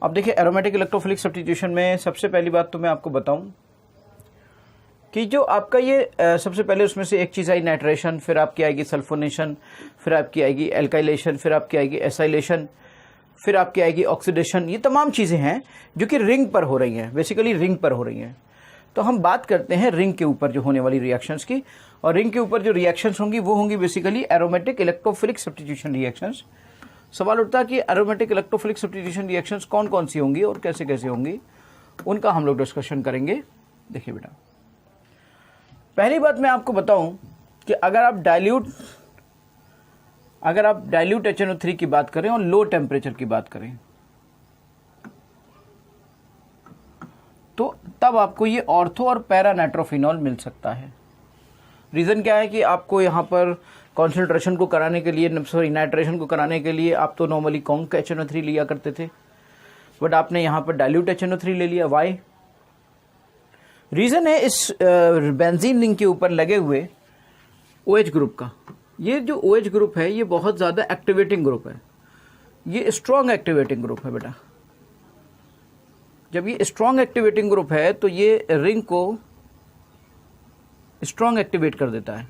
अब देखिए aromatic electrophilic substitution में सबसे पहली बात तो मैं आपको बताऊं कि जो आपका ये सबसे पहले उसमें से एक चीज़ आई नाइट्रेशन, फिर आपकी आएगी सल्फोनेशन, फिर आपकी आएगी एल्काइलेशन, फिर आपकी आएगी एसाइलेशन, फिर आपकी आएगी ऑक्सीडेशन। ये तमाम चीज़ें हैं जो कि रिंग पर हो रही हैं, बेसिकली रिंग पर हो रही हैं। तो हम बात करते हैं रिंग के ऊपर जो होने वाली रिएक्शंस की, और रिंग के ऊपर जो रिएक्शंस होंगी वो होंगी basically aromatic electrophilic substitution reactions. सवाल उठता है कि एरोमेटिक इलेक्ट्रोफिलिक सब्स्टिट्यूशन रिएक्शंस कौन कौन सी होंगी और कैसे कैसे होंगी, उनका हम लोग डिस्कशन करेंगे। देखिए बेटा, पहली बात मैं आपको बताऊं कि अगर आप डाइल्यूट HNO3 की बात करें और लो टेम्परेचर की बात करें तो तब आपको ये ऑर्थो और पैरा नाइट्रोफिनॉल मिल सकता है। रीज़न क्या है कि आपको यहाँ पर कॉन्सेंट्रेशन को कराने के लिए, नाइट्रेशन को कराने के लिए आप तो नॉर्मली कॉन्क HNO3 लिया करते थे, बट आपने यहाँ पर डाइल्यूट HNO3 ले लिया। वाई? रीज़न है इस बेंजीन रिंग के ऊपर लगे हुए OH ग्रुप का। ये जो OH ग्रुप है ये बहुत ज़्यादा एक्टिवेटिंग ग्रुप है, ये स्ट्रॉन्ग एक्टिवेटिंग ग्रुप है बेटा। जब ये स्ट्रॉन्ग एक्टिवेटिंग ग्रुप है तो ये रिंग को स्ट्रॉन्ग एक्टिवेट कर देता है।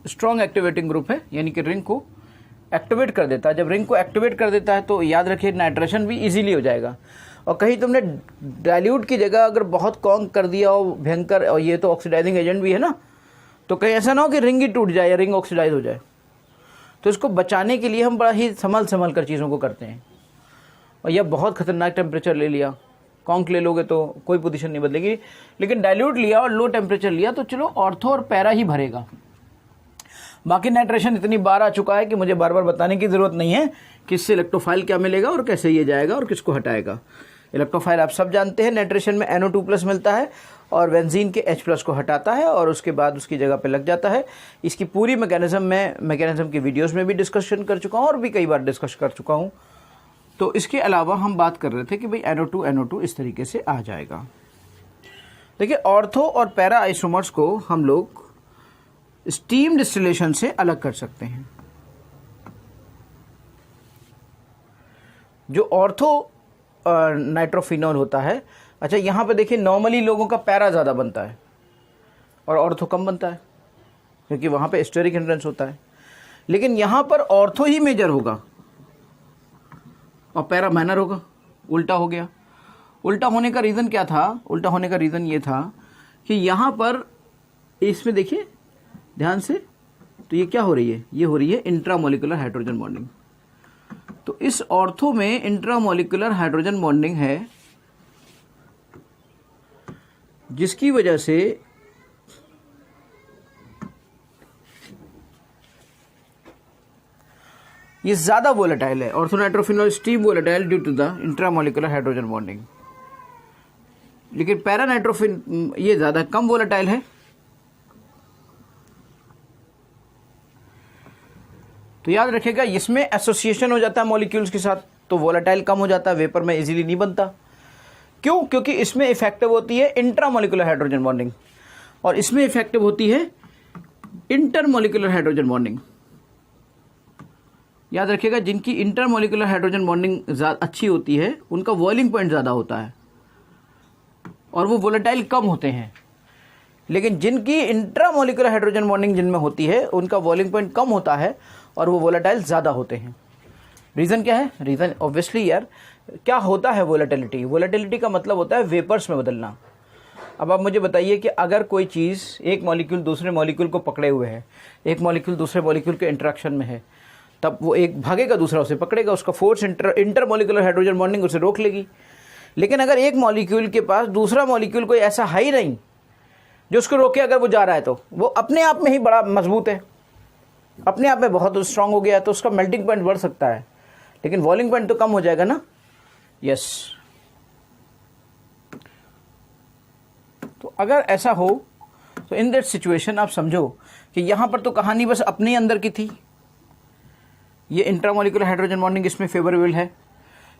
स्ट्रॉन्ग एक्टिवेटिंग ग्रुप है यानी कि रिंग को एक्टिवेट कर देता है। जब रिंग को एक्टिवेट कर देता है तो याद रखिए नाइट्रेशन भी इजीली हो जाएगा। और कहीं तुमने डाइल्यूट की जगह अगर बहुत कॉन्क कर दिया हो भयंकर, और ये तो ऑक्सीडाइजिंग एजेंट भी है ना, तो कहीं ऐसा ना हो कि रिंग ही टूट जाए या रिंग ऑक्सीडाइज हो जाए। तो इसको बचाने के लिए हम बड़ा ही संभल कर चीज़ों को करते हैं। और यह बहुत खतरनाक टेम्परेचर ले लिया, कॉन्क ले लोगे तो कोई पोजीशन नहीं बदलेगी, लेकिन डाइल्यूट लिया और लो टेम्परेचर लिया तो चलो ऑर्थो और पैरा ही भरेगा। बाकी नाइट्रेशन इतनी बार आ चुका है कि मुझे बार बार बताने की ज़रूरत नहीं है कि इससे इलेक्ट्रोफाइल क्या मिलेगा और कैसे ये जाएगा और किसको हटाएगा। इलेक्ट्रोफाइल आप सब जानते हैं, नाइट्रेशन में NO2+ मिलता है और बेंजीन के H+ को हटाता है और उसके बाद उसकी जगह पे लग जाता है। इसकी पूरी मैकेनिज्म की वीडियोस में भी डिस्कशन कर चुका हूँ और भी कई बार डिस्कस कर चुका हूँ। तो इसके अलावा हम बात कर रहे थे कि भाई NO2 इस तरीके से आ जाएगा। देखिए ऑर्थो और पैरा आइसोमर्स को हम लोग स्टीम डिस्टिलेशन से अलग कर सकते हैं। जो ऑर्थो नाइट्रोफिनॉल होता है, अच्छा यहाँ पे देखिए नॉर्मली लोगों का पैरा ज़्यादा बनता है और ऑर्थो कम बनता है क्योंकि वहाँ पे स्टेरिक हिंड्रेंस होता है, लेकिन यहाँ पर ऑर्थो ही मेजर होगा और पैरा माइनर होगा। उल्टा हो गया। उल्टा होने का रीज़न क्या था? उल्टा होने का रीज़न ये था कि यहाँ पर इसमें देखिए ध्यान से, तो ये क्या हो रही है? ये हो रही है इंट्रामोलिकुलर हाइड्रोजन बॉन्डिंग। तो इस ऑर्थो में इंट्रामोलिकुलर हाइड्रोजन बॉन्डिंग है जिसकी वजह से ये ज्यादा वोलेटाइल है। Ortho nitrophenol steam volatile due to the intramolecular hydrogen bonding, लेकिन पैरा नाइट्रोफिन ये ज्यादा कम वोलेटाइल है। तो याद रखिएगा इसमें एसोसिएशन हो जाता है मॉलिक्यूल्स के साथ, तो वोलेटाइल कम हो जाता है, वेपर में इजीली नहीं बनता। क्यों? क्योंकि इसमें इफेक्टिव होती है इंट्रामोलिकुलर हाइड्रोजन बॉन्डिंग और इसमें इफेक्टिव होती है इंटरमोलिकुलर हाइड्रोजन बॉन्डिंग। याद रखिएगा जिनकी इंटरमोलिकुलर हाइड्रोजन बॉन्डिंग अच्छी होती है उनका बॉइलिंग पॉइंट ज़्यादा होता है और वो वोलेटाइल कम होते हैं, लेकिन जिनकी इंट्रामोलिकुलर हाइड्रोजन बॉन्डिंग जिनमें होती है उनका बॉइलिंग पॉइंट कम होता है और वो वोलेटाइल ज़्यादा होते हैं। रीज़न क्या है? रीज़न ऑब्वियसली यार क्या होता है वोलेटिलिटी? वोलेटिलिटी का मतलब होता है वेपर्स में बदलना। अब आप मुझे बताइए कि अगर कोई चीज़ एक मॉलिक्यूल दूसरे मॉलिक्यूल को पकड़े हुए है, एक मॉलिक्यूल दूसरे मॉलिक्यूल के इंटरेक्शन में है, तब वो एक भागेगा दूसरा उसे पकड़ेगा, उसका फोर्स इंटरमोलिकुलर हाइड्रोजन बॉन्डिंग उसे रोक लेगी। लेकिन अगर एक मॉलिक्यूल के पास दूसरा मॉलिक्यूल कोई ऐसा है ही नहीं जो उसको रोके, अगर वो जा रहा है तो वो अपने आप में ही बड़ा मजबूत है, अपने आप में बहुत स्ट्रांग हो गया है, तो उसका मेल्टिंग पॉइंट बढ़ सकता है लेकिन बॉइलिंग पॉइंट तो कम हो जाएगा ना। यस। तो अगर ऐसा हो तो इन दैट सिचुएशन आप समझो कि यहां पर तो कहानी बस अपने अंदर की थी, ये इंट्रामोलिकुलर हाइड्रोजन बॉन्डिंग इसमें फेवरेबल है।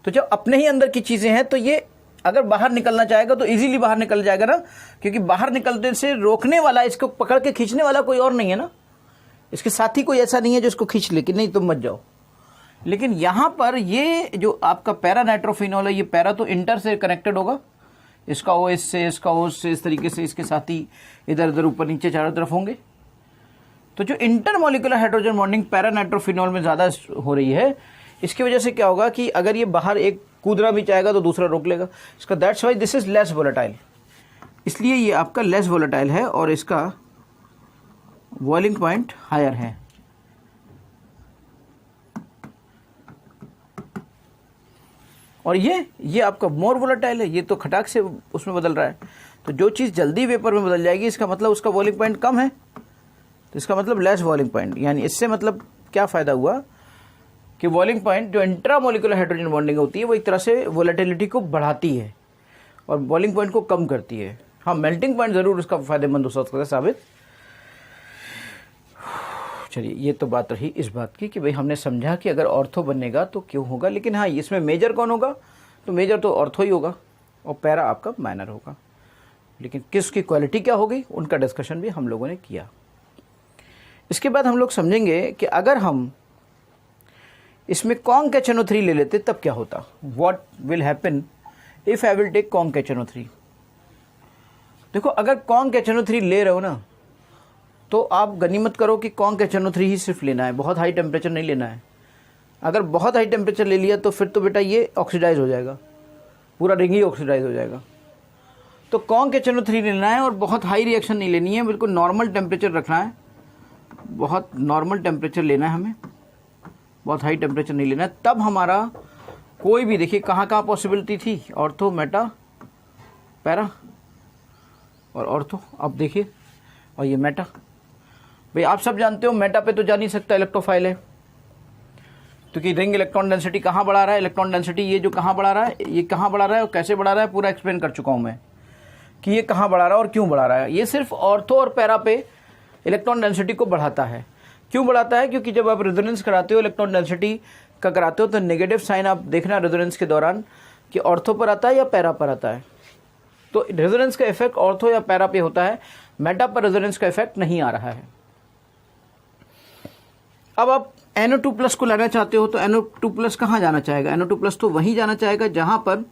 तो जब अपने ही अंदर की चीजें हैं तो ये अगर बाहर निकलना चाहेगा तो इजीली बाहर निकल जाएगा ना, क्योंकि बाहर निकलने से रोकने वाला, इसको पकड़ के खींचने वाला कोई और नहीं है ना, इसके साथ ही कोई ऐसा नहीं है जो इसको खींच ले कि नहीं तुम मत जाओ। लेकिन यहाँ पर ये जो आपका पैरा नाइट्रोफिनॉल है, ये पैरा तो इंटर से कनेक्टेड होगा, इसका ओ एस से, इसका ओ से, इस तरीके से इसके साथ ही इधर उधर ऊपर नीचे चारों तरफ होंगे। तो जो intermolecular hydrogen bonding para nitrophenol में ज़्यादा हो रही है, इसकी वजह से क्या होगा कि अगर ये बाहर एक कूदना भी चाहेगा तो दूसरा रोक लेगा इसका। That's why this is less volatile, इसलिए ये आपका लेस वोलेटाइल है और इसका बॉइलिंग पॉइंट हायर है। और ये आपका मोर वोलेटाइल है, ये तो खटाक से उसमें बदल रहा है। तो जो चीज़ जल्दी वेपर में बदल जाएगी इसका मतलब उसका बॉइलिंग पॉइंट कम है, तो इसका मतलब लेस बॉइलिंग पॉइंट। यानी इससे मतलब क्या फ़ायदा हुआ कि बॉइलिंग पॉइंट जो इंट्रामोलिकुलर हाइड्रोजन बॉन्डिंग होती है वो एक तरह से वोलेटिलिटी को बढ़ाती है और बॉइलिंग पॉइंट को कम करती है। हाँ, मेल्टिंग पॉइंट ज़रूर उसका फ़ायदेमंद हो सकता है साबित। चलिए, ये तो बात रही इस बात की कि भाई हमने समझा कि अगर ऑर्थो बनेगा तो क्यों होगा, लेकिन हाँ इसमें मेजर कौन होगा, तो मेजर तो ऑर्थो ही होगा और पैरा आपका माइनर होगा। लेकिन किसकी क्वालिटी क्या होगी उनका डिस्कशन भी हम लोगों ने किया। इसके बाद हम लोग समझेंगे कि अगर हम इसमें कॉन्क HNO3 ले लेते तब क्या होता, what will happen if I will take conc HNO3। देखो, अगर कॉन्क HNO3 ले रहे हो ना तो आप गनीमत करो कि कॉन्क HNO3 ही सिर्फ लेना है, बहुत हाई टेम्परेचर नहीं लेना है। अगर बहुत हाई टेम्परेचर ले लिया तो फिर तो बेटा ये ऑक्सीडाइज हो जाएगा, पूरा रिंग ही ऑक्सीडाइज हो जाएगा। तो कॉन्क HNO3 लेना है और बहुत हाई रिएक्शन नहीं लेनी है, बिल्कुल नॉर्मल टेम्परेचर रखना है, बहुत नॉर्मल टेम्परेचर लेना है हमें, बहुत हाई टेम्परेचर नहीं लेना है। तब हमारा कोई भी, देखिए कहाँ कहाँ पॉसिबिलिटी थी, ऑर्थो, मेटा, पैरा और ऑर्थो। अब देखिए, और ये मेटा, भाई आप सब जानते हो मेटा पे तो जा नहीं सकता, इलेक्ट्रोफाइल है, क्योंकि रिंग इलेक्ट्रॉन डेंसिटी कहाँ बढ़ा रहा है, इलेक्ट्रॉन डेंसिटी ये जो कहाँ बढ़ा रहा है, ये कहाँ बढ़ा रहा है और कैसे बढ़ा रहा है, पूरा एक्सप्लेन कर चुका हूँ मैं कि ये कहाँ बढ़ा रहा है और क्यों बढ़ा रहा है। ये सिर्फ ऑर्थो और पैरा पे इलेक्ट्रॉन डेंसिटी को बढ़ाता है। क्यों बढ़ाता है? क्योंकि जब आप रेजोनेंस कराते हो इलेक्ट्रॉन डेंसिटी का कराते हो तो नेगेटिव साइन आप देखना रेजोनेंस के दौरान कि ऑर्थो पर आता है या पैरा पर आता है। तो रेजोनेंस का इफेक्ट ऑर्थो या पैरा पे होता है, मेटा पर रेजोनेंस का इफेक्ट नहीं आ रहा है। अब आप NO2+ को लाना चाहते हो तो NO2+ कहाँ जाना चाहेगा? NO2+ तो वहीं जाना चाहेगा जहां पर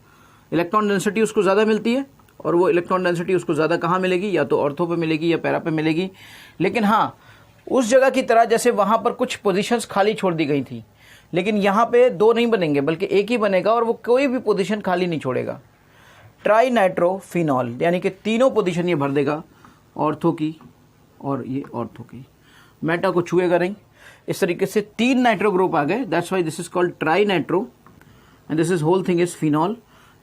इलेक्ट्रॉन डेंसिटी उसको ज़्यादा मिलती है, और वो इलेक्ट्रॉन डेंसिटी उसको ज़्यादा कहाँ मिलेगी, या तो ऑर्थो पे मिलेगी या पैरा पे मिलेगी। लेकिन हाँ, उस जगह की तरह जैसे वहाँ पर कुछ पोजीशंस खाली छोड़ दी गई थी, लेकिन यहाँ पे दो नहीं बनेंगे बल्कि एक ही बनेगा और वो कोई भी पोजीशन खाली नहीं छोड़ेगा। ट्राई नाइट्रोफिनॉल, यानी कि तीनों पोजीशन ये भर देगा, ऑर्थो की और ये ऑर्थो की, मेटा को छुएगा नहीं। इस तरीके से 3 नाइट्रो ग्रुप आ गए, that's why this is called tri nitro and this is whole thing is phenol.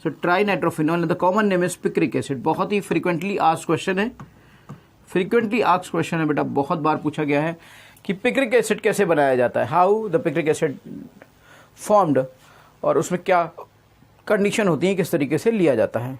So tri nitrophenol and the common name is picric acid. बहुत ही फ्रीक्वेंटली आस्क्ड क्वेश्चन है, फ्रीक्वेंटली आस्क्ड क्वेश्चन है बेटा, बहुत बार पूछा गया है कि पिक्रिक एसिड कैसे बनाया जाता है, how the picric acid formed, और उसमें क्या कंडीशन होती है, किस तरीके से लिया जाता है।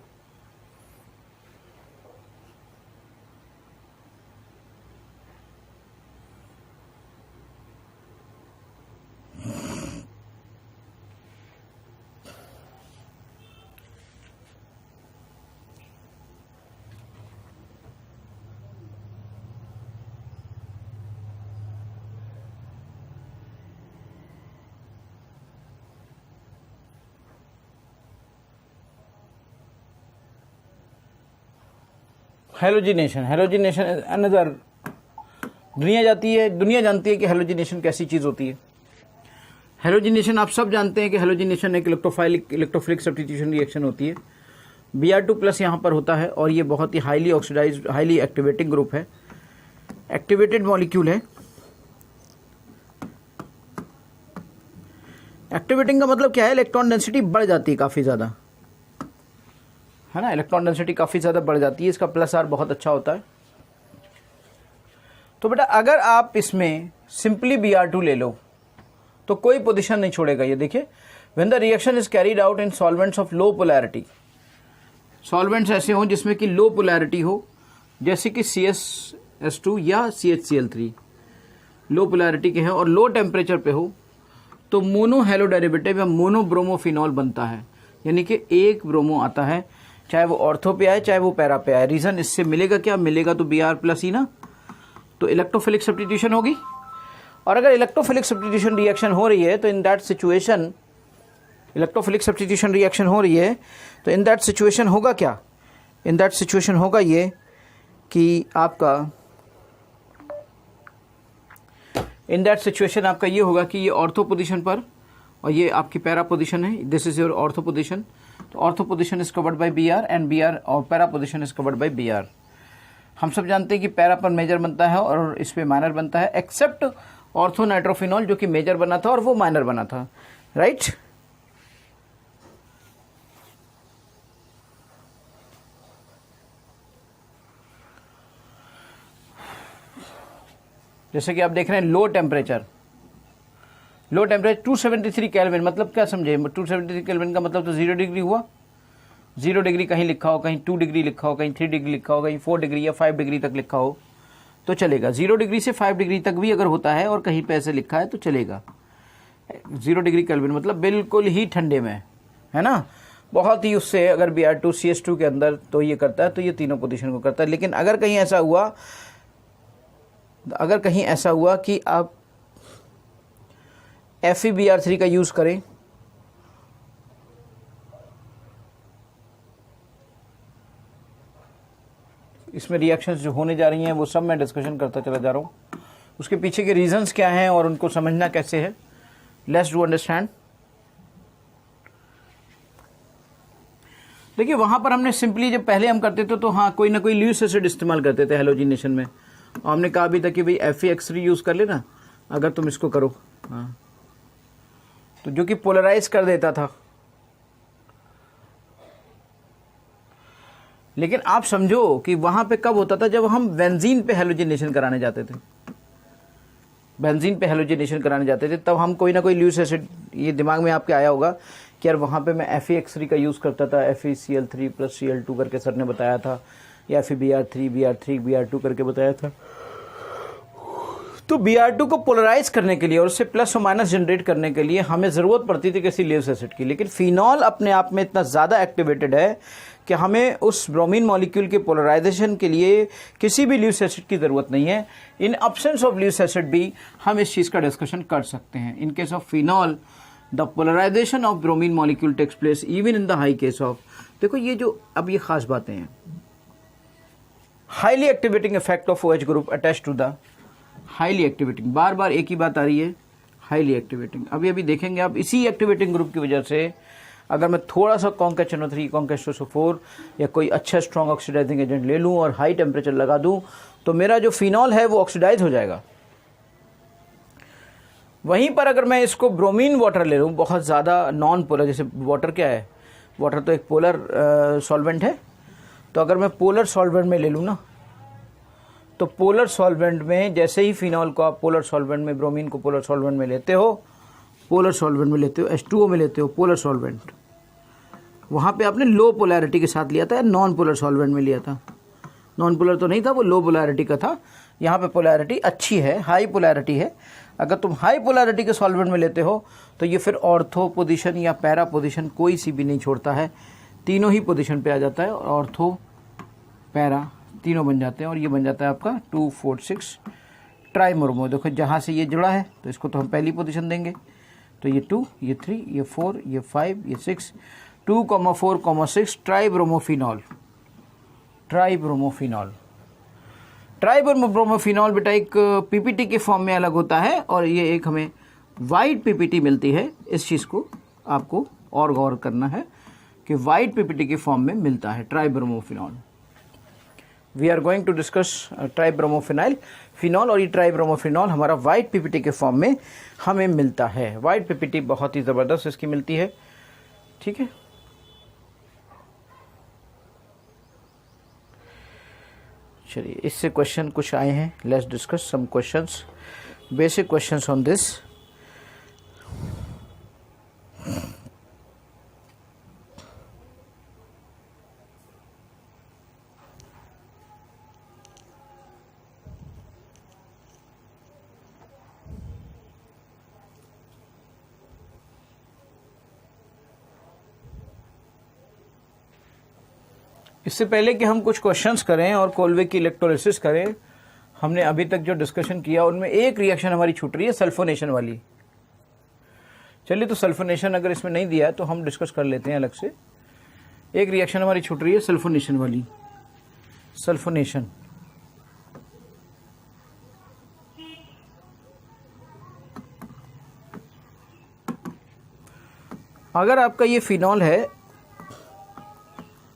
हेलोजिनेशन, हेलोजिनेशन अनदर, दुनिया जानती है कि हेलोजिनेशन कैसी चीज़ होती है। हेलोजिनेशन आप सब जानते हैं कि हेलोजिनेशन एक इलेक्ट्रोफिलिक सब्स्टिट्यूशन रिएक्शन होती है। Br2+ यहाँ पर होता है और ये बहुत ही highly oxidised, highly activating group है, एक्टिवेटेड मॉलिक्यूल है। एक्टिवेटिंग का मतलब क्या है? इलेक्ट्रॉन डेंसिटी बढ़ जाती है काफ़ी ज़्यादा, है ना, इलेक्ट्रॉन डेंसिटी काफ़ी ज़्यादा बढ़ जाती है, इसका +R बहुत अच्छा होता है। तो बेटा अगर आप इसमें सिंपली Br2 ले लो तो कोई पोजीशन नहीं छोड़ेगा। ये देखिए, when the reaction is carried out in solvents of low polarity, solvents ऐसे हों जिसमें कि लो पोलैरिटी हो, जैसे कि CsH2 या CHCl3 लो पोलैरिटी के हैं और लो टेम्परेचर पे हो, तो मोनो हेलो डेरिवेटिव या मोनो ब्रोमोफिनॉल बनता है, यानी कि एक ब्रोमो आता है, चाहे वो ऑर्थो पे आए चाहे वो पैरा पे आए। रीज़न इससे मिलेगा क्या? मिलेगा तो Br+ ही ना, तो इलेक्ट्रोफिलिक सब्स्टिट्यूशन होगी और अगर इलेक्ट्रोफिलिक सब्स्टिट्यूशन रिएक्शन हो रही है तो in that situation, electrophilic substitution reaction हो रही है तो इन दैट सिचुएशन होगा क्या, इन दैट सिचुएशन होगा ये कि आपका, इन दैट सिचुएशन आपका ये होगा कि ये ऑर्थो पोजीशन पर और ये आपकी पैरा पोजीशन है, this is your ortho position. तो ortho position is covered by B R and B R, और para position is covered by B R. हम सब जानते हैं कि पैरा पर मेजर बनता है और इस पे माइनर बनता है, एक्सेप्ट ऑर्थो नाइट्रोफिनॉल जो कि मेजर बना था और वो माइनर बना था, राइट। जैसे कि आप देख रहे हैं लो टेम्परेचर 273 केल्विन, मतलब क्या समझे, 273 केल्विन का मतलब तो 0 डिग्री हुआ। 0 डिग्री कहीं लिखा हो, कहीं 2 डिग्री लिखा हो, कहीं 3 डिग्री लिखा हो, कहीं 4 डिग्री या 5 डिग्री तक लिखा हो तो चलेगा। 0 डिग्री से 5 डिग्री तक भी अगर होता है और कहीं पे ऐसे लिखा है तो चलेगा। 0 डिग्री केल्विन मतलब बिल्कुल ही ठंडे में, है ना, बहुत ही उससे अगर Br2 CH2 के अंदर तो ये करता है, तो ये तीनों पोजीशन को करता है। लेकिन अगर कहीं ऐसा हुआ कि आप FeBr3 का यूज करें, इसमें रिएक्शंस जो होने जा रही हैं वो सब मैं डिस्कशन करता चला जा रहा हूं, उसके पीछे के रीजंस क्या हैं और उनको समझना कैसे है, लेट्स डू अंडरस्टैंड। देखिए वहां पर हमने सिंपली जब पहले हम करते थे तो हाँ कोई ना कोई ल्यूइस एसिड इस्तेमाल करते थे हेलोजिनेशन में, और हमने कहा भी था कि भाई FeX3 यूज कर लेना अगर तुम इसको करो, हाँ, तो जो कि पोलराइज कर देता था। लेकिन आप समझो कि वहां पे कब होता था, जब हम बेंजीन पे हेलोजिनेशन कराने जाते थे, बेंजीन पे हेलोजिनेशन कराने जाते थे तब हम कोई ना कोई ल्यूइस एसिड, ये दिमाग में आपके आया होगा कि यार वहां पे मैं FeX3 का यूज करता था, FeCl3 + Cl2 करके सर ने बताया था, या FeBr3 Br3 Br2 करके बताया था। तो Br2 को पोलराइज करने के लिए और उससे प्लस और माइनस जनरेट करने के लिए हमें जरूरत पड़ती थी किसी ल्यूइस एसिड की, लेकिन फिनॉल अपने आप में इतना ज्यादा एक्टिवेटेड है कि हमें उस ब्रोमीन मॉलिक्यूल के पोलराइजेशन के लिए किसी भी ल्यूइस एसिड की जरूरत नहीं है। In absence of Lewis acid भी हम इस चीज का डिस्कशन कर सकते हैं। In case of phenol the polarisation of bromine molecule takes place even in the high case of, देखो ये जो अब ये खास बातें हैं, highly activating effect of OH group attach to the highly activating, बार बार एक ही बात आ रही है, हाईली एक्टिवेटिंग। अभी अभी देखेंगे आप, इसी एक्टिवेटिंग ग्रुप की वजह से अगर मैं थोड़ा सा CONK HNO3 या कोई अच्छा स्ट्रॉन्ग ऑक्सीडाइजिंग एजेंट ले लूं और हाई टेम्परेचर लगा दूं तो मेरा जो फिनॉल है वो ऑक्सीडाइज हो जाएगा। वहीं पर अगर मैं इसको ब्रोमीन वाटर ले लूं, बहुत ज़्यादा नॉन पोलर, जैसे वाटर क्या है, वाटर तो एक पोलर सॉल्वेंट है, तो अगर मैं पोलर सॉल्वेंट में ले लूं ना, तो पोलर सॉल्वेंट में जैसे ही फिनॉल को आप पोलर सॉल्वेंट में, ब्रोमीन को पोलर सॉल्वेंट में लेते हो, पोलर सॉल्वेंट में लेते हो, H2O में लेते हो पोलर सॉल्वेंट, वहाँ पे आपने लो पोलैरिटी के साथ लिया था या नॉन पोलर सॉल्वेंट में लिया था, नॉन पोलर तो नहीं था, वो लो पोलैरिटी का था। यहाँ पे पोलैरिटी अच्छी है, हाई पोलैरिटी है। अगर तुम हाई पोलैरिटी के सॉल्वेंट में लेते हो तो ये फिर ऑर्थो पोजीशन या पैरा पोजीशन कोई सी भी नहीं छोड़ता है, तीनों ही पोजीशन पे आ जाता है, ऑर्थो पैरा तीनों बन जाते हैं और ये बन जाता है आपका 2,4,6 ट्राइमोर्मो। देखो जहाँ से ये जुड़ा है तो इसको तो हम पहली पोजीशन देंगे, तो ये 2, ये 3, ये 4, ये 5, ये 6, 2,4,6 ट्राइब्रोमोफिनॉल। ट्राइब्रोमोफिनॉल ट्राइब्रोमोफिनॉल बेटा एक पीपीटी के फॉर्म में अलग होता है और ये एक हमें वाइट पीपीटी मिलती है। इस चीज़ को आपको और गौर करना है कि वाइट पीपीटी के फॉर्म में मिलता है tribromophenol. We are going to discuss tribromophenyl phenol, और ये ट्राइब्रोमोफिनॉल हमारा वाइट पीपीटी के फॉर्म में हमें मिलता है। वाइट पीपीटी बहुत ही ज़बरदस्त इसकी मिलती है, ठीक है। चलिए इससे क्वेश्चन कुछ आए हैं, let's discuss some questions, basic questions on this. इससे पहले कि हम कुछ क्वेश्चंस करें और कोलवे की इलेक्ट्रोलिसिस करें, हमने अभी तक जो डिस्कशन किया उनमें एक रिएक्शन हमारी छूट रही है, सल्फोनेशन वाली। चलिए, तो सल्फोनेशन अगर इसमें नहीं दिया है तो हम डिस्कस कर लेते हैं अलग से। एक रिएक्शन हमारी छूट रही है सल्फोनेशन वाली, सल्फोनेशन। अगर आपका ये फिनॉल है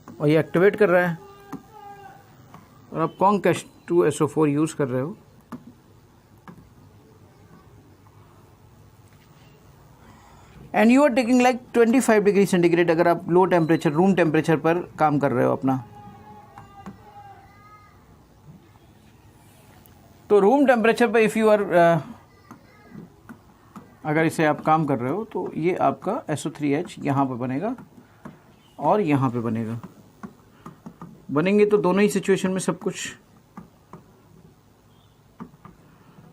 और ये एक्टिवेट कर रहा है और आप कॉन्क H2SO4 यूज कर रहे हो, and you are taking like 25 degree centigrade, अगर आप लो टेम्परेचर रूम टेम्परेचर पर काम कर रहे हो अपना, तो रूम टेम्परेचर पर इफ़ यू आर अगर इसे आप काम कर रहे हो तो ये आपका SO3H यहाँ पे बनेगा और यहाँ पे बनेगा। बनेंगे तो दोनों ही सिचुएशन में सब कुछ।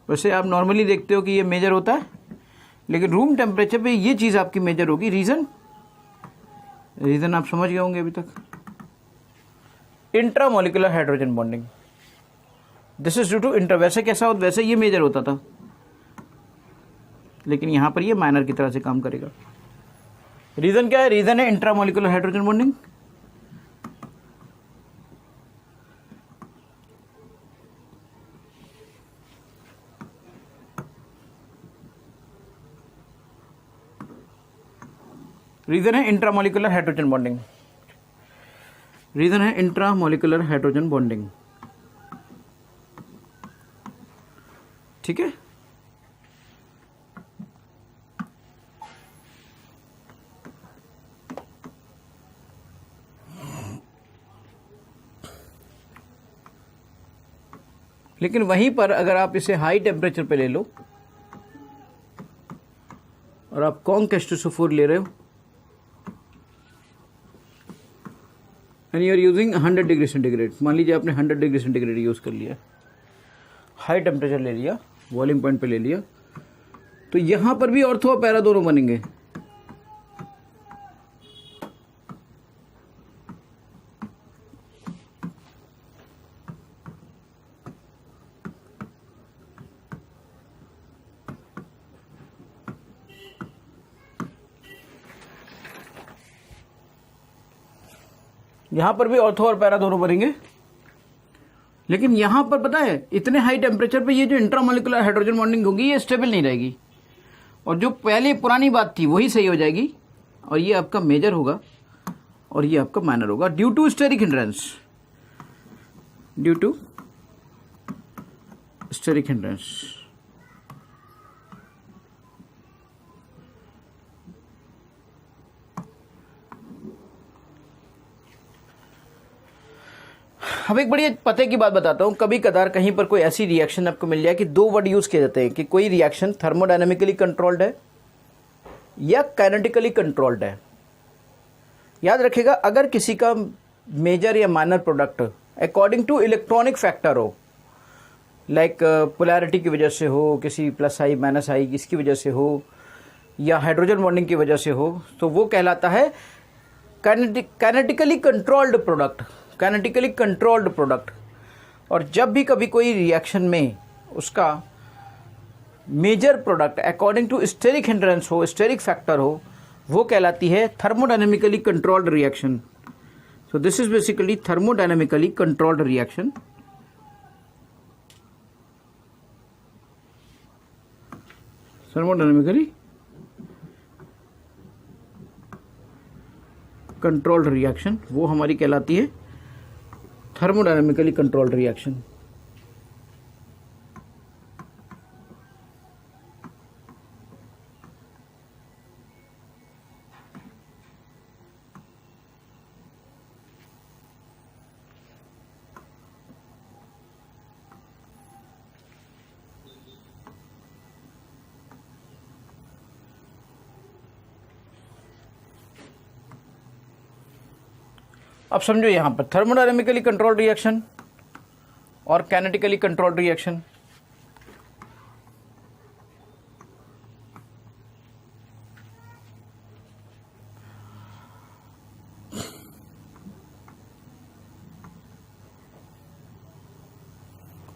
वैसे आप नॉर्मली देखते हो कि ये मेजर होता है, लेकिन रूम टेम्परेचर पे ये चीज़ आपकी मेजर होगी। रीज़न आप समझ गए होंगे अभी तक। Intramolecular hydrogen bonding, this is due to inter. वैसे कैसा होता, वैसे ये मेजर होता था, लेकिन यहां पर ये माइनर की तरह से काम करेगा। रीजन क्या है? रीजन है इंट्रामोलिकुलर हाइड्रोजन बॉन्डिंग। रीजन है इंट्रामोलिकुलर हाइड्रोजन बॉन्डिंग। रीजन है इंट्रामोलिकुलर हाइड्रोजन बॉन्डिंग। ठीक है, लेकिन वहीं पर अगर आप इसे हाई टेम्परेचर पे ले लो और आप कॉन्क H2SO4 ले रहे हो and you are using 100 degree centigrade, मान लीजिए आपने 100 डिग्री सेंटीग्रेड यूज कर लिया, हाई टेम्परेचर ले लिया, बॉइलिंग पॉइंट पे ले लिया, तो यहां पर भी ऑर्थो और पैरा दोनों बनेंगे। यहां पर भी ऑर्थो और पैरा दोनों बनेंगे, लेकिन यहां पर पता है इतने हाई टेम्परेचर पे ये जो इंट्रामोलिकुलर हाइड्रोजन बॉन्डिंग होगी ये स्टेबल नहीं रहेगी, और जो पहले पुरानी बात थी वही सही हो जाएगी, और ये आपका मेजर होगा और ये आपका माइनर होगा due to steric hindrance. Due to steric hindrance. अब एक बड़ी पते की बात बताता हूं। कभी कदार कहीं पर कोई ऐसी रिएक्शन आपको मिल जाए कि दो वर्ड यूज किए जाते हैं कि कोई रिएक्शन थर्मोडायनेमिकली कंट्रोल्ड है या काइनेटिकली कंट्रोल्ड है। याद रखिएगा, अगर किसी का मेजर या minor product according to electronic factor हो, लाइक पोलैरिटी की वजह से हो, किसी प्लस आई माइनस आई इसकी वजह से हो, या हाइड्रोजन बॉन्डिंग की वजह से हो, तो वो कहलाता है kinetically controlled product. Kinetically controlled product. और जब भी कभी कोई रिएक्शन में उसका major product according to steric hindrance हो, स्टेरिक फैक्टर हो, वो कहलाती है thermodynamically controlled reaction. So this is basically thermodynamically controlled reaction. Thermodynamically controlled reaction वो हमारी कहलाती है थर्मोडायनेमिकली कंट्रोल्ड रिएक्शन। अब समझो यहां पर थर्मोडायनेमिकली कंट्रोल्ड रिएक्शन और काइनेटिकली कंट्रोल्ड रिएक्शन।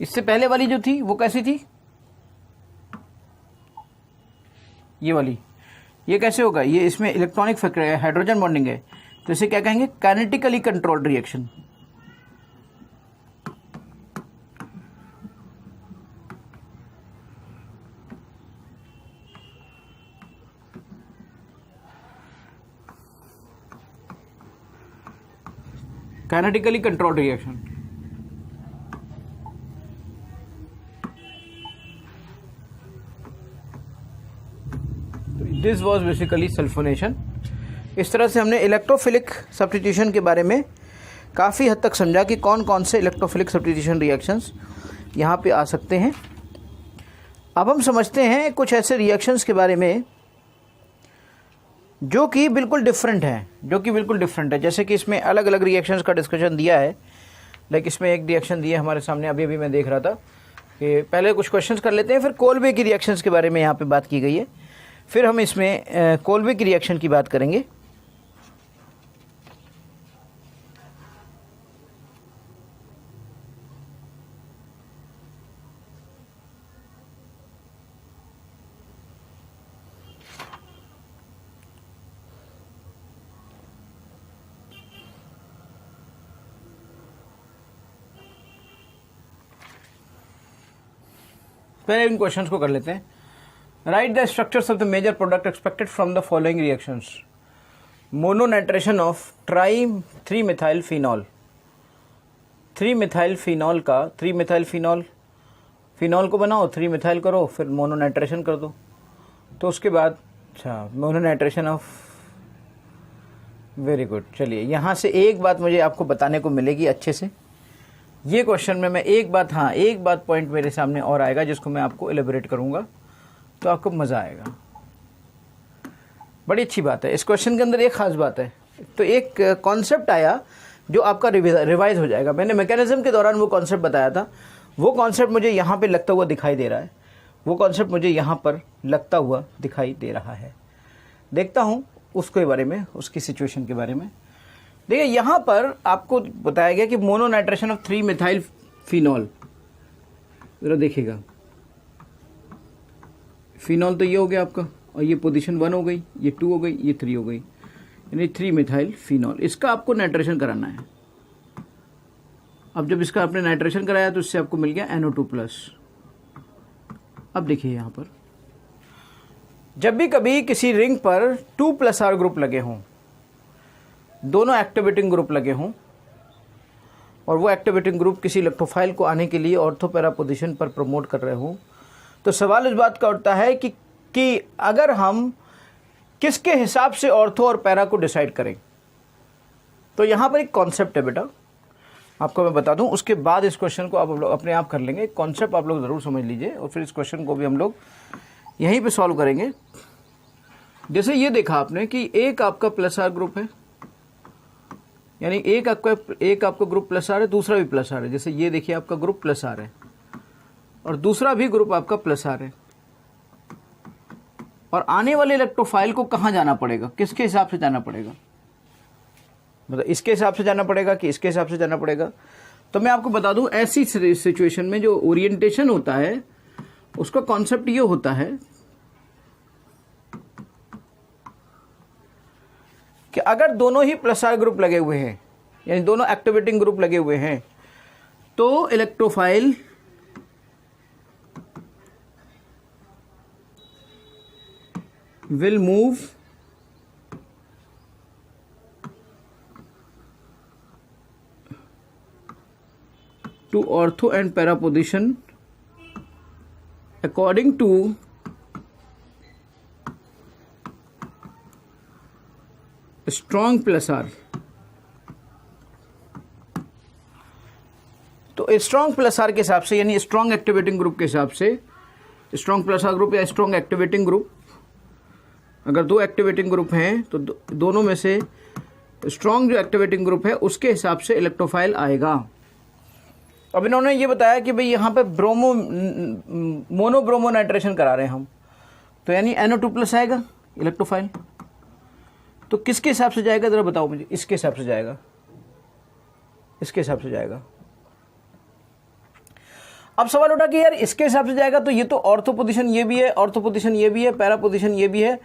इससे पहले वाली जो थी वो कैसी थी, ये वाली, ये कैसे होगा, ये इसमें इलेक्ट्रॉनिक हाइड्रोजन बॉन्डिंग है, तो इसे क्या कहेंगे, kinetically controlled reaction. Kinetically controlled reaction. This was basically sulphonation. इस तरह से हमने इलेक्ट्रोफिलिक सब्स्टिट्यूशन के बारे में काफ़ी हद तक समझा कि कौन कौन से इलेक्ट्रोफिलिक सब्स्टिट्यूशन रिएक्शंस यहाँ पे आ सकते हैं। अब हम समझते हैं कुछ ऐसे रिएक्शंस के बारे में जो कि बिल्कुल डिफरेंट है, जैसे कि इसमें अलग अलग रिएक्शंस का डिस्कशन दिया है। लाइक इसमें एक रिएक्शन दिया हमारे सामने, अभी मैं देख रहा था कि पहले कुछ क्वेश्चंस कर लेते हैं, फिर कोल्बे की रिएक्शंस के बारे में यहाँ पे बात की गई है, फिर हम इसमें कोल्बे की रिएक्शन की बात करेंगे। पहले इन क्वेश्चंस को कर लेते हैं। Write the structures of the major product expected from the following reactions. Mononitration of tri three methyl phenol. Three methyl phenol का 3-मिथाइल फिनॉल को बनाओ, 3-मिथाइल करो, फिर मोनोनाइट्रेशन कर दो, तो उसके बाद अच्छा मोनोनाइट्रेशन ऑफ, वेरी गुड। चलिए यहाँ से एक बात मुझे आपको बताने को मिलेगी अच्छे से, ये क्वेश्चन में मैं एक बात पॉइंट मेरे सामने और आएगा जिसको मैं आपको एलेबोरेट करूंगा, तो आपको मज़ा आएगा। बड़ी अच्छी बात है, इस क्वेश्चन के अंदर एक ख़ास बात है, तो एक कॉन्सेप्ट आया जो आपका रिवाइज हो जाएगा। मैंने मैकेनिज्म के दौरान वो कॉन्सेप्ट बताया था, वो कॉन्सेप्ट मुझे यहाँ पे लगता हुआ दिखाई दे रहा है, वो कॉन्सेप्ट मुझे यहाँ पर लगता हुआ दिखाई दे रहा है। देखता हूँ उसके बारे में, उसकी सिचुएशन के बारे में। देखिए यहाँ पर आपको बताया गया कि मोनोनाइट्रेशन ऑफ 3-मिथाइल फिनॉल, जरा देखिएगा, फिनॉल तो ये हो गया आपका, और ये पोजीशन 1 हो गई, ये 2 हो गई, ये 3 हो गई, यानी 3-मिथाइल फिनॉल। इसका आपको नाइट्रेशन कराना है। अब जब इसका आपने नाइट्रेशन कराया तो इससे आपको मिल गया NO2+। अब देखिए यहाँ पर जब भी कभी किसी रिंग पर 2+R ग्रुप लगे हों, दोनों एक्टिवेटिंग ग्रुप लगे हों, और वो एक्टिवेटिंग ग्रुप किसी इलेक्ट्रोफाइल को आने के लिए ऑर्थो पैरा पोजीशन पर प्रमोट कर रहे हों, तो सवाल इस बात का उठता है कि अगर हम किसके हिसाब से ऑर्थो और पैरा को डिसाइड करें। तो यहाँ पर एक कॉन्सेप्ट है बेटा, आपको मैं बता दूं, उसके बाद इस क्वेश्चन को आप लोग अपने आप कर लेंगे। कॉन्सेप्ट आप लोग ज़रूर समझ लीजिए, और फिर इस क्वेश्चन को भी हम लोग यहीं पे सॉल्व करेंगे। जैसे ये देखा आपने कि एक आपका +R ग्रुप है, यानी एक आपका ग्रुप +R है, दूसरा भी +R है। जैसे ये देखिए आपका ग्रुप +R है और दूसरा भी ग्रुप आपका +R है, और आने वाले इलेक्ट्रोफाइल को कहाँ जाना पड़ेगा, किसके हिसाब से जाना पड़ेगा, मतलब इसके हिसाब से जाना पड़ेगा कि इसके हिसाब से जाना पड़ेगा। तो मैं आपको बता दूं, ऐसी सिचुएशन में जो ओरिएंटेशन होता है उसका कॉन्सेप्ट ये होता है कि अगर दोनों ही +R ग्रुप लगे हुए हैं, यानी दोनों एक्टिवेटिंग ग्रुप लगे हुए हैं, तो electrophile will move to ortho and para position according to strong +R। तो स्ट्रॉन्ग +R के हिसाब से, यानी स्ट्रॉन्ग एक्टिवेटिंग ग्रुप के हिसाब से, स्ट्रॉन्ग +R ग्रुप या स्ट्रॉन्ग एक्टिवेटिंग ग्रुप, अगर दो एक्टिवेटिंग ग्रुप हैं तो दोनों में से स्ट्रॉन्ग जो एक्टिवेटिंग ग्रुप है उसके हिसाब से इलेक्ट्रोफाइल आएगा। अब इन्होंने ये बताया कि भाई यहाँ पे मोनो नाइट्रेशन करा रहे हैं हम, तो यानी NO2+ आएगा इलेक्ट्रोफाइल। तो किसके हिसाब से जाएगा जरा बताओ मुझे, इसके हिसाब से जाएगा, इसके हिसाब से जाएगा। अब सवाल उठा कि यार इसके हिसाब से जाएगा तो ये तो ऑर्थो पोजीशन ये भी है, ऑर्थो पोजीशन ये भी है, पैरा पोजीशन ये भी है,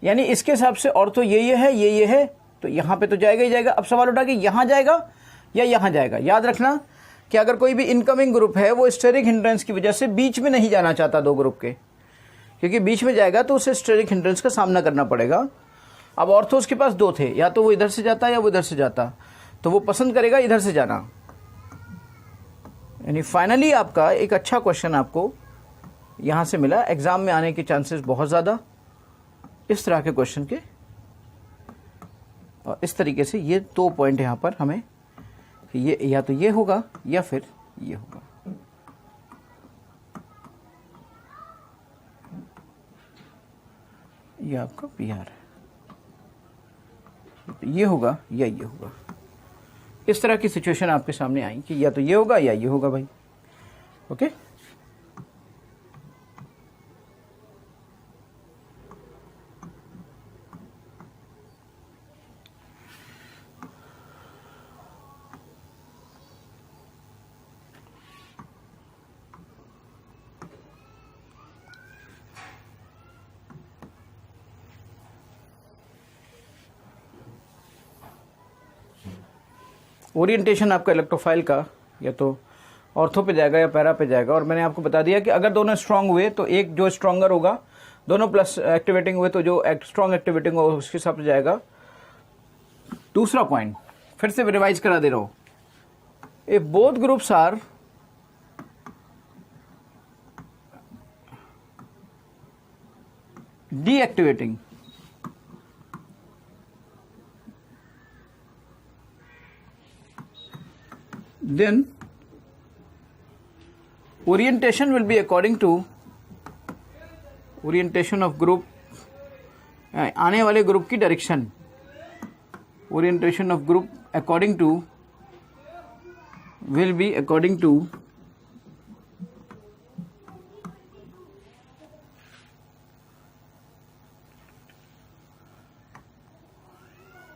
यानी इसके हिसाब से ऑर्थो ये है, ये है, तो यहां पे तो जाएगा ही जाएगा। अब सवाल उठा कि यहां जाएगा या यहां जाएगा। याद रखना कि अगर कोई भी इनकमिंग ग्रुप है वो स्टेरिक हिंड्रेंस की वजह से बीच में नहीं जाना चाहता दो ग्रुप के, क्योंकि बीच में जाएगा तो उसे स्टेरिक हिंड्रेंस का सामना करना पड़ेगा। अब ऑर्थोस के पास दो थे, या तो वो इधर से जाता या वो इधर से जाता, तो वो पसंद करेगा इधर से जाना। यानी फाइनली आपका एक अच्छा क्वेश्चन आपको यहां से मिला, एग्जाम में आने के चांसेस बहुत ज़्यादा इस तरह के क्वेश्चन के। और इस तरीके से ये 2 पॉइंट यहां पर हमें, ये या तो ये होगा या फिर ये होगा। ये आपका PR है, ये होगा या ये होगा। इस तरह की सिचुएशन आपके सामने आई कि या तो ये होगा या ये होगा भाई। ओके, ओरिएंटेशन आपका इलेक्ट्रोफाइल का या तो ऑर्थो पे जाएगा या पैरा पे जाएगा। और मैंने आपको बता दिया कि अगर दोनों स्ट्रांग हुए तो एक जो स्ट्रांगर होगा, दोनों प्लस एक्टिवेटिंग हुए तो जो स्ट्रांग एक्टिवेटिंग होगा उसके हिसाब से जाएगा। दूसरा पॉइंट फिर से रिवाइज करा दे रहा हूं, if both groups are deactivating, then orientation will be according to orientation of group, आने वाले ग्रुप की direction, orientation of group according to will be according to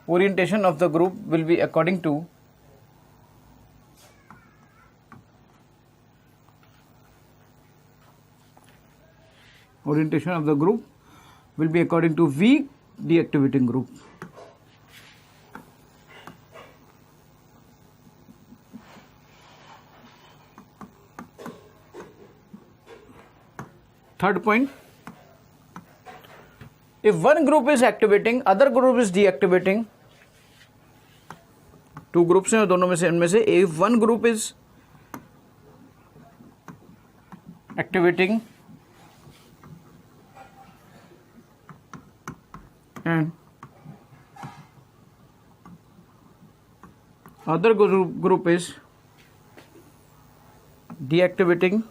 orientation of the group will be according to orientation of the group will be according to weak deactivating group. Third point, if one group is activating, other group is deactivating, two groups हैं दोनों में से, इनमें से if one group is activating and other group is deactivating,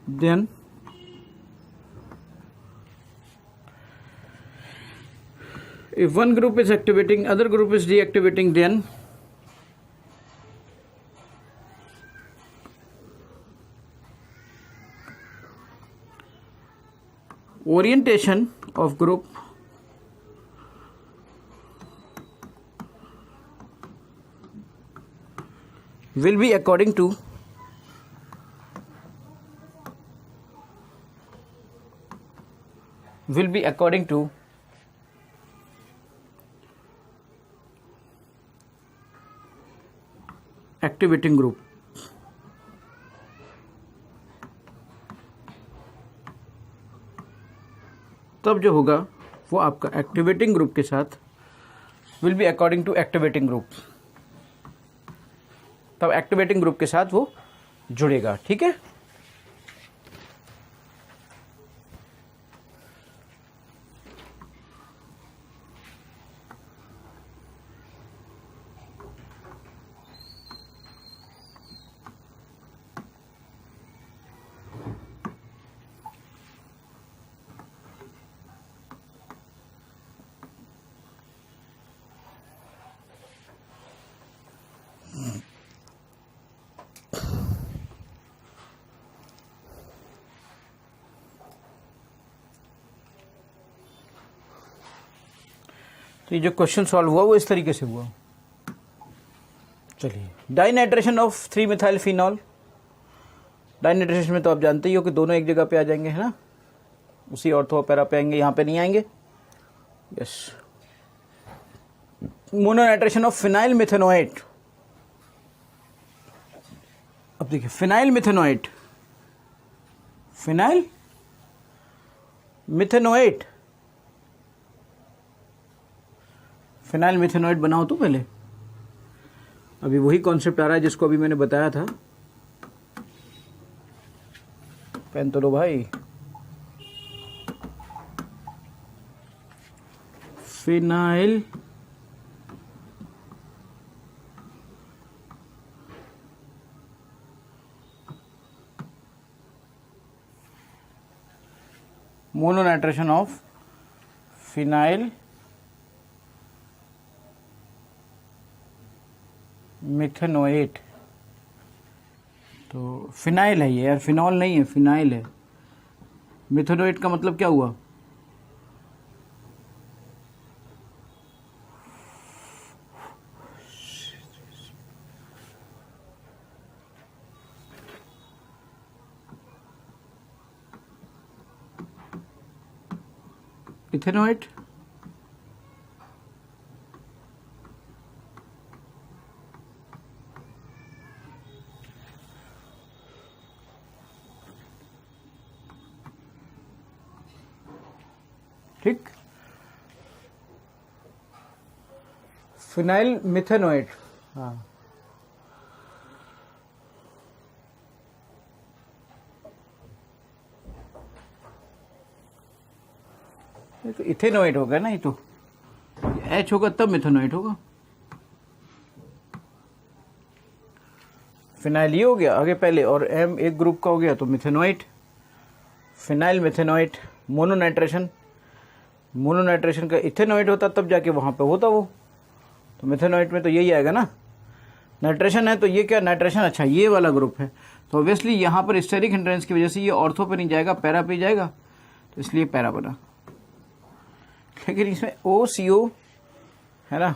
then if one group is activating, other group is deactivating, then orientation of group will be according to activating group. तब जो होगा वो आपका एक्टिवेटिंग ग्रुप के साथ will be according to activating group, तब activating group के साथ वो जुड़ेगा। ठीक है, तो ये जो क्वेश्चन सॉल्व हुआ वो इस तरीके से हुआ। चलिए, डाइनाइट्रेशन ऑफ 3 मिथाइल फिनॉल। डाइनाइट्रेशन में तो आप जानते ही हो कि दोनों एक जगह पे आ जाएंगे, है ना, उसी ऑर्थो पैरा पे आएंगे, यहाँ पे नहीं आएंगे। Yes. Mononitration of phenyl methanoate. अब देखिए, phenyl methanoate, phenyl methanoate, phenyl methanoate बनाओ तो पहले। अभी वही कॉन्सेप्ट आ रहा है जिसको अभी मैंने बताया था। पेन तो लो भाई। Phenyl mononitration of phenyl methanoate. तो फिनाइल है ये यार, फिनॉल नहीं है, फिनाइल है। मिथेनोएट का मतलब क्या हुआ? इथेनोएट, ठीक। फिनाइल मिथेनोएट, हाँ, ये तो इथेनोएट होगा ना, ये तो एच होगा तब मिथेनोएट होगा। फिनाइल ये हो गया आगे पहले, और एम एक ग्रुप का हो गया तो मिथेनोएट, फिनाइल मिथेनोएट। मोनोनाइट्रेशन, मोनोनाइट्रेशन का इथेनोएट होता तब जाके वहाँ पे होता वो, तो मिथेनोएट में तो यही आएगा ना। नाइट्रेशन है तो ये क्या, नाइट्रेशन, अच्छा ये वाला ग्रुप है, तो ऑब्वियसली यहाँ पर स्टेरिक हिंड्रेंस की वजह से ये ऑर्थो पे नहीं जाएगा, पैरा पे जाएगा, तो इसलिए पैरा बना। लेकिन इसमें OCO है ना,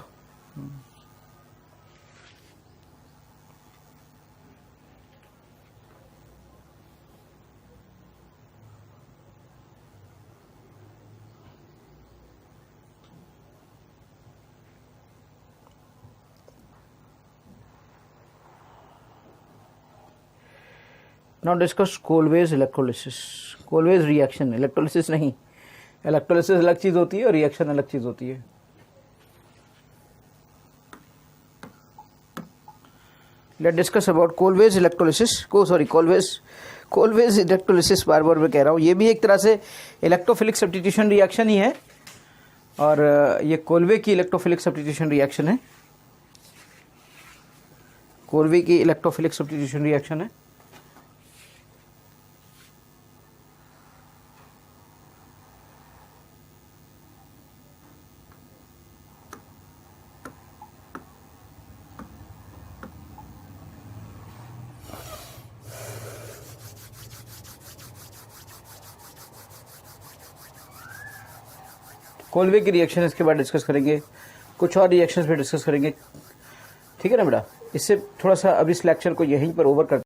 now discuss Kolbe's electrolysis. Kolbe's reaction, electrolysis नहीं, इलेक्ट्रोलिसिस अलग चीज होती है और रिएक्शन अलग चीज होती है। Let discuss about Kolbe's electrolysis को, सॉरी कोलवेज इलेक्ट्रोलिसिस, बार बार मैं कह रहा हूँ, ये भी एक तरह से इलेक्ट्रोफिलिक सब्स्टिट्यूशन रिएक्शन ही है, और ये कोलवे की इलेक्ट्रोफिलिक सब्स्टिट्यूशन रिएक्शन है, कोलवे की इलेक्ट्रोफिलिक सब्स्टिट्यूशन रिएक्शन है। कोलवे की रिएक्शन इसके बाद डिस्कस करेंगे, कुछ और रिएक्शंस भी डिस्कस करेंगे, ठीक है ना बेटा। इससे थोड़ा सा अब इस लेक्चर को यहीं पर ओवर करते